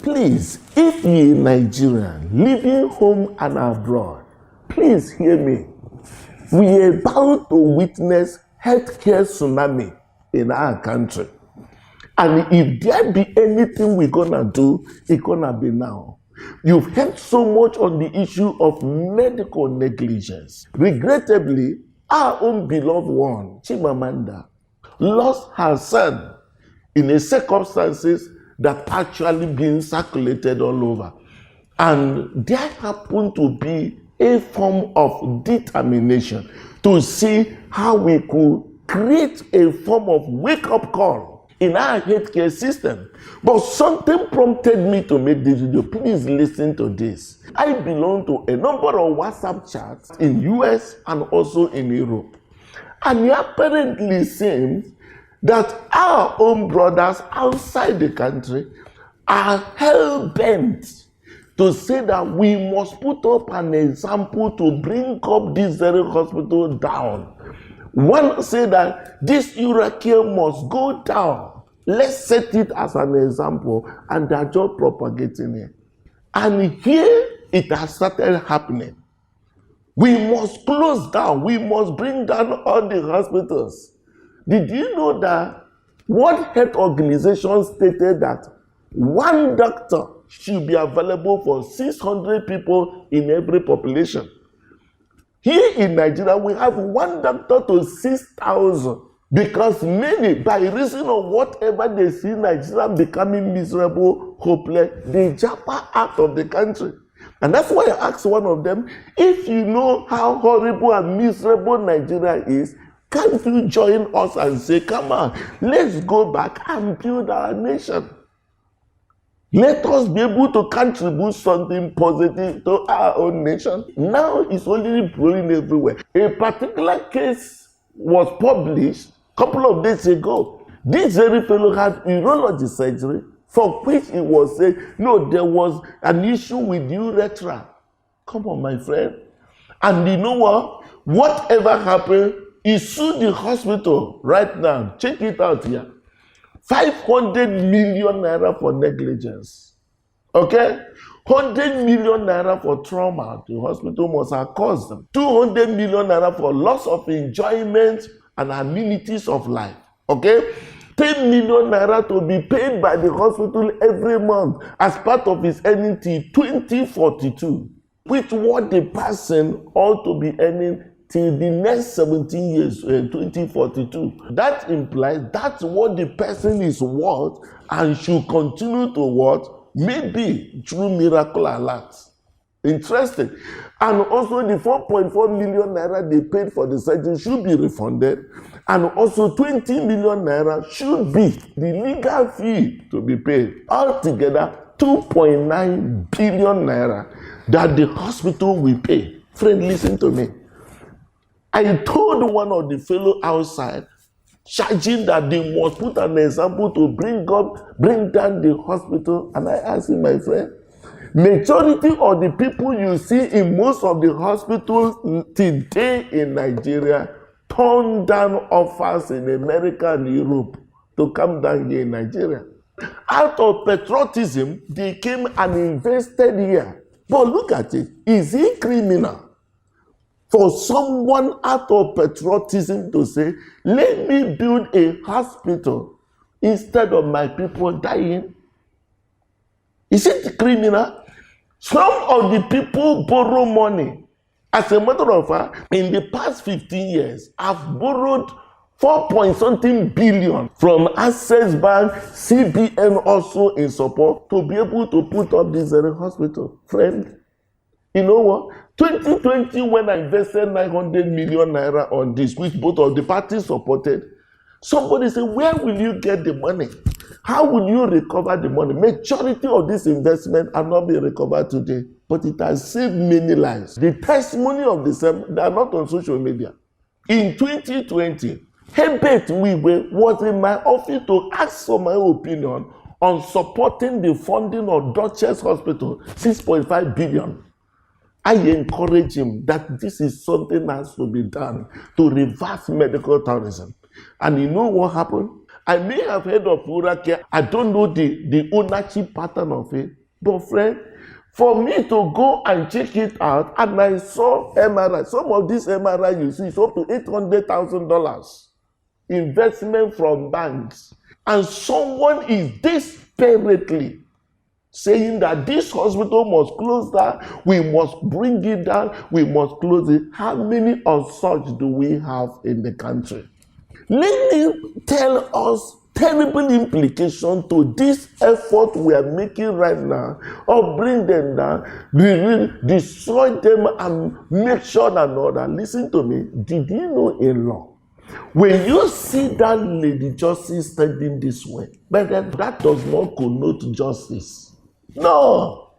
Please, if you're Nigerian, living home and abroad, please hear me. We are about to witness healthcare tsunami in our country. And if there be anything we're gonna do, it's gonna be now. You've heard so much on the issue of medical negligence. Regrettably, our own beloved one, Chimamanda, lost her son in a circumstances that actually been circulated all over. And there happened to be a form of determination to see how we could create a form of wake-up call in our healthcare system. But something prompted me to make this video. Please listen to this. I belong to a number of WhatsApp chats in US and also in Europe. And it apparently seems that our own brothers outside the country are hell-bent to say that we must put up an example to bring up this very hospital down. One say that this hurricane must go down. Let's set it as an example, and they're just propagating it. And here it has started happening. We must close down. We must bring down all the hospitals. Did you know that World Health Organization stated that one doctor should be available for 600 people in every population? Here in Nigeria, we have one doctor to 6,000 because many, by reason of whatever they see Nigeria becoming miserable, hopeless, they jump out of the country. And that's why I asked one of them, if you know how horrible and miserable Nigeria is, can't you join us and say, come on, let's go back and build our nation? Let us be able to contribute something positive to our own nation. Now it's only blowing everywhere. A particular case was published a couple of days ago. This very fellow had urology surgery, for which it was said, no, there was an issue with urethra. Come on, my friend. And you know what? Whatever happened, he sued the hospital right now. Check it out here. 500 million naira for negligence. Okay? 100 million naira for trauma the hospital must have caused them. 200 million naira for loss of enjoyment and amenities of life. Okay? 10 million naira to be paid by the hospital every month as part of his earning till 2042, which what the person ought to be earning till the next 17 years, 2042. That implies that's what the person is worth and should continue to worth, maybe through miracle alerts. Interesting. And also the 4.4 million naira they paid for the surgery should be refunded. And also 20 million naira should be the legal fee to be paid. Altogether, 2.9 billion naira that the hospital will pay. Friend, listen to me. I told one of the fellow outside, charging that they must put an example to bring down the hospital. And I asked him, my friend, majority of the people you see in most of the hospitals today in Nigeria turn down offers in America and Europe to come down here in Nigeria. Out of patriotism, they came and invested here. But look at it. Is it criminal for someone out of patriotism to say, let me build a hospital instead of my people dying? Is it criminal? Some of the people borrow money. As a matter of fact, in the past 15 years, I've borrowed 4-point-something billion from Access Bank, CBN also in support to be able to put up this hospital. Friend, you know what? 2020, when I invested 900 million naira on this, which both of the parties supported, somebody said, where will you get the money? How will you recover the money? Majority of this investment have not been recovered today, but it has saved many lives. The testimony of the same, they are not on social media. In 2020, Herbert Wiwe was in my office to ask for my opinion on supporting the funding of Duchess Hospital, 6.5 billion. I encourage him that this is something that has to be done to reverse medical tourism. And you know what happened? I may have heard of rural care. I don't know the ownership pattern of it. But friend, for me to go and check it out, and I saw MRI. Some of these MRI you see is up to $800,000 investment from banks. And someone is desperately saying that this hospital must close down, we must bring it down, we must close it. How many of such do we have in the country? Let me tell us terrible implication to this effort we are making right now of bring them down, destroy them and make sure that another. Listen to me. Did you know a law? When you see that lady justice standing this way, but that does not connote justice. No.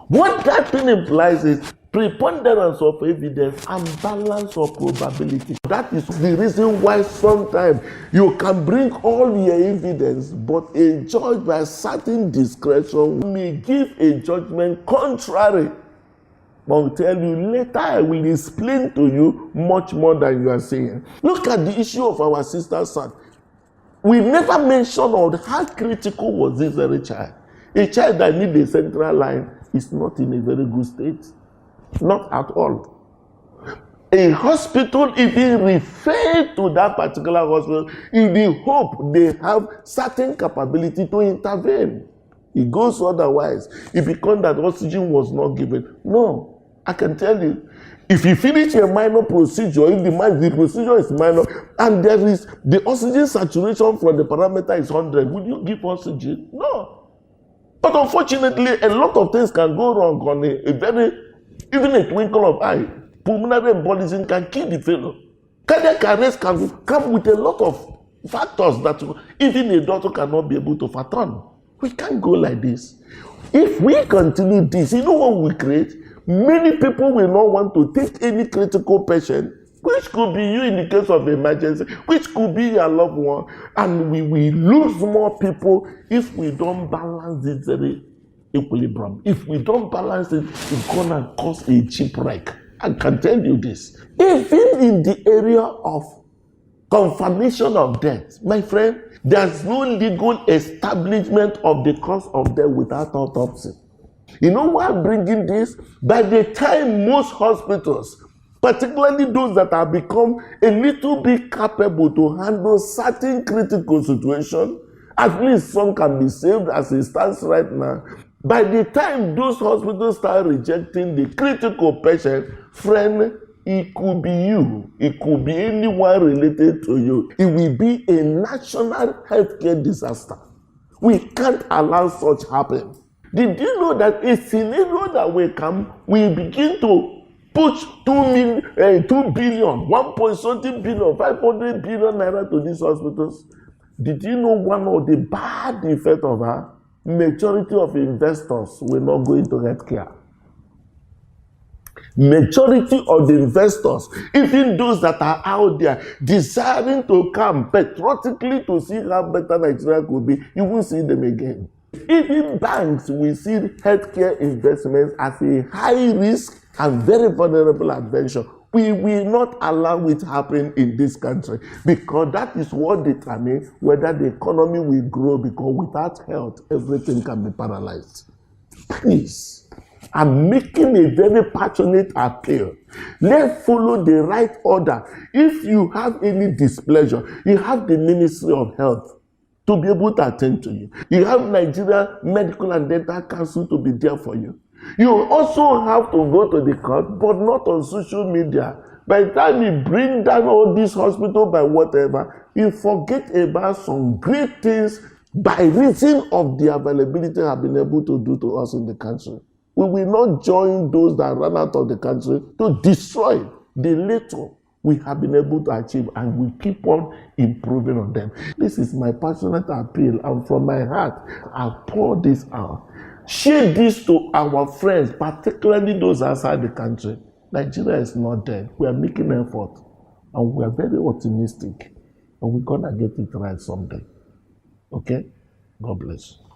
What that thing implies is preponderance of evidence and balance of probability. That is the reason why sometimes you can bring all your evidence, but a judge by certain discretion may give a judgment contrary. I'll tell you later, I will explain to you much more than you are saying. Look at the issue of our sister's son. We never mentioned on how critical was this very child. A child that needs a central line is not in a very good state. Not at all. A hospital even referred to that particular hospital in the hope they have certain capability to intervene. It goes otherwise. It becomes that oxygen was not given. No, I can tell you, if you finish a minor procedure, if the procedure is minor, and there is the oxygen saturation from the parameter is 100, would you give oxygen? No. But unfortunately, a lot of things can go wrong on even a twinkle of eye. Pulmonary embolism can kill the fellow. Cardiac arrest can come with a lot of factors that even a doctor cannot be able to fathom. We can't go like this. If we continue this, you know what we create? Many people will not want to take any critical patient, which could be you in the case of emergency, which could be your loved one, and we will lose more people if we don't balance this very equilibrium. If we don't balance it, it's gonna cause a cheap wreck. I can tell you this. Even in the area of confirmation of death, my friend, there's no legal establishment of the cause of death without autopsy. You know why I'm bringing this? By the time most hospitals, particularly those that have become a little bit capable to handle certain critical situations, at least some can be saved as it stands right now. By the time those hospitals start rejecting the critical patient, friend, it could be you. It could be anyone related to you. It will be a national healthcare disaster. We can't allow such happen. Did you know that a scenario that will come, we begin to put 2 billion, 1 point something billion, 500 billion naira to these hospitals? Did you know one of the bad effects of that? Majority of investors will not go into healthcare. Majority of the investors, even those that are out there desiring to come patriotically to see how better Nigeria could be, you won't see them again. Even banks will see healthcare investments as a high risk and very vulnerable adventure. We will not allow it happen in this country, because that is what determines whether the economy will grow, because without health, everything can be paralyzed. Please, I'm making a very passionate appeal. Let's follow the right order. If you have any displeasure, you have the Ministry of Health to be able to attend to you. You have Nigeria Medical and Dental Council to be there for you. You also have to go to the court, but not on social media. By the time you bring down all these hospitals by whatever, you forget about some great things by reason of the availability have been able to do to us in the country. We will not join those that run out of the country to destroy the little we have been able to achieve, and we keep on improving on them. This is my passionate appeal, and from my heart, I pour this out. Share this to our friends, particularly those outside the country. Nigeria is not dead. We are making effort, and we are very optimistic, and we're gonna get it right someday. Okay? God bless you.